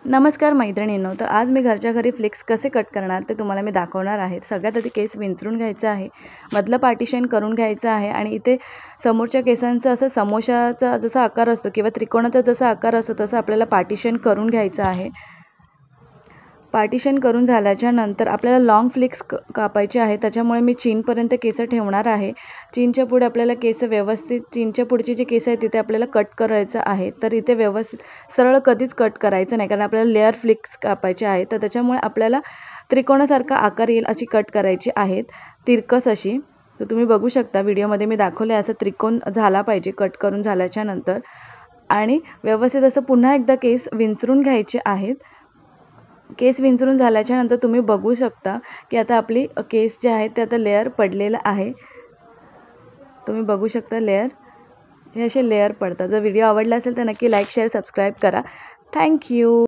नमस्कार मैत्रिणींनो, तर आज मी घरच्या घरी फ्लिक्स कसे कट करणार ते तुम्हाला मी दाखवणार आहे। सगळ्यात आधी केस विंचरून घ्यायचं आहे, मधलं पार्टिशन करून घ्यायचं आहे आणि इथे समोरच्या केसांचा असं समोशाचा जसा आकार असतो किंवा त्रिकोणाचा जसा आकार असतो तसं आपल्याला पार्टिशन करून घ्यायचं आहे। पार्टिशन करून झाल्याच्या नंतर आपल्याला लॉंग फ्लिक्स कापायचे आहे, त्याच्यामुळे मी चीनपर्यंत केस ठेवणार आहे। चीनच्या पुढे आपल्याला केस व्यवस्थित चीनच्या पुढचे जे केस आहेत तिथे आपल्याला कट करायचं आहे। तर इथे व्यवस्थित सरळ कधीच कट करायचं नाही, कारण आपल्याला लेअर फ्लिक्स कापायचे आहे, तर त्याच्यामुळे आपल्याला त्रिकोणासारखा आकार येईल अशी कट करायची आहेत, तिरकस अशी। तर तुम्ही बघू शकता व्हिडिओमध्ये मी दाखवले असं त्रिकोण झाला पाहिजे कट करून झाल्याच्या नंतर। आणि व्यवस्थित असं पुन्हा एकदा केस विंचरून घ्यायचे आहेत। केस विंचरून झाल्याच्या नंतर तुम्ही बघू शकता की आता आपली केस जे आहेत ते आता लेअर पडलेलं आहे। तुम्ही बघू शकता लेअर, हे असे लेअर पडतात। जर व्हिडिओ आवडला असेल तर नक्की लाईक शेअर सबस्क्राईब करा। थँक्यू।